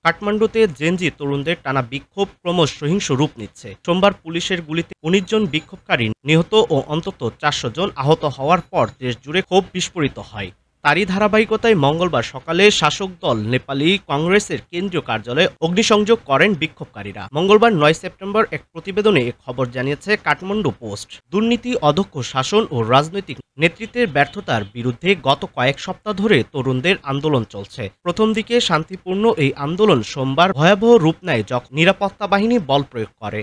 কাঠমান্ডুতে Gen Z তরুণদের টানা বিক্ষোভ ক্রমশ সহিংস রূপ নিচ্ছে। সোমবার পুলিশের গুলিতে ১৯ জন বিক্ষোভকারী নিহত ও অন্তত ৪০০ জন আহত হওয়ার পর দেশজুড়ে ক্ষোভ বিস্ফোরিত হয়। তারই ধারাবাহিকতায় মঙ্গলবার সকালে শাসক দল নেপালি কংগ্রেসের কেন্দ্রীয় কার্যালয়ে অগ্নিসংযোগ করেন বিক্ষোভকারীরা। মঙ্গলবার ৯ সেপ্টেম্বর এক প্রতিবেদনে এ খবর জানিয়েছে কাঠমান্ডু পোস্ট। দুর্নীতি, অদক্ষ শাসন ও রাজনৈতিক নেতৃত্বের ব্যর্থতার বিরুদ্ধে গত কয়েক সপ্তাহ ধরে তরুণদের আন্দোলন চলছে। প্রথম দিকে শান্তিপূর্ণ এই আন্দোলন সোমবার ভয়াবহ রূপ নেয় যখন নিরাপত্তা বাহিনী বল প্রয়োগ করে।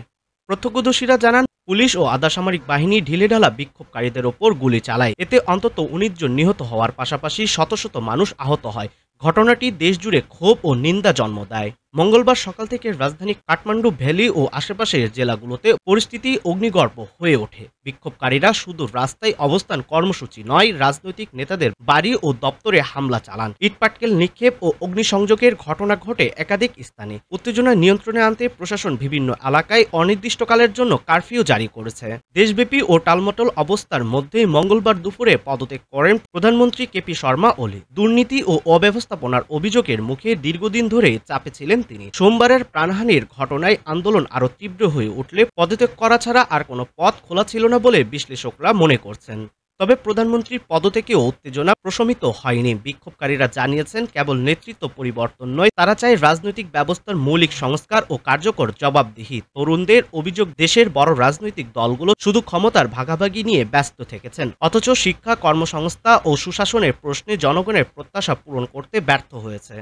প্রত্যক্ষদর্শীরা জানান, পুলিশ ও আধাসামরিক বাহিনী ঢিলেঢালা বিক্ষোভকারীদের ওপর গুলি চালায়। এতে অন্তত ১৯ জন নিহত হওয়ার পাশাপাশি শত শত মানুষ আহত হয়। ঘটনাটি দেশজুড়ে ক্ষোভ ও নিন্দা জন্ম দেয়। মঙ্গলবার সকাল থেকে রাজধানী কাঠমান্ডু ভ্যালি ও আশেপাশের জেলাগুলোতে পরিস্থিতি অগ্নিগর্ভ হয়ে ওঠে। বিক্ষোভকারীরা শুধু রাস্তায় অবস্থান কর্মসূচি নয়, রাজনৈতিক নেতাদের বাড়ি ও দপ্তরে হামলা চালান। ইটপাটকেল নিক্ষেপ ও অগ্নিসংযোগের ঘটনা ঘটে একাধিক স্থানে। উত্তেজনা নিয়ন্ত্রণে আনতে প্রশাসন বিভিন্ন এলাকায় অনির্দিষ্টকালের জন্য কারফিউ জারি করেছে। দেশব্যাপী ও টালমটল অবস্থার মধ্যেই মঙ্গলবার দুপুরে পদত্যাগ করেন প্রধানমন্ত্রী কেপি শর্মা ওলি। দুর্নীতি ও অব্যবস্থাপনার অভিযোগের মুখে দীর্ঘদিন ধরে চাপে ছিলেন তিনি। সোমবারের প্রাণহানির ঘটনায় আন্দোলন আরও তীব্র হয়ে উঠলে পদত্যাগ করা ছাড়া আর কোনো পথ খোলা ছিল না বলে বিশ্লেষকরা মনে করছেন। তবে প্রধানমন্ত্রীর পদত্যাগেও উত্তেজনা প্রশমিত হয়নি। বিক্ষোভকারীরা জানিয়েছেন, কেবল নেতৃত্ব পরিবর্তন নয়, তারা চায় রাজনৈতিক ব্যবস্থার মৌলিক সংস্কার ও কার্যকর জবাবদিহি। তরুণদের অভিযোগ, দেশের বড় রাজনৈতিক দলগুলো শুধু ক্ষমতার ভাগাভাগি নিয়ে ব্যস্ত থেকেছেন, অথচ শিক্ষা, কর্মসংস্থান ও সুশাসনের প্রশ্নে জনগণের প্রত্যাশা পূরণ করতে ব্যর্থ হয়েছে।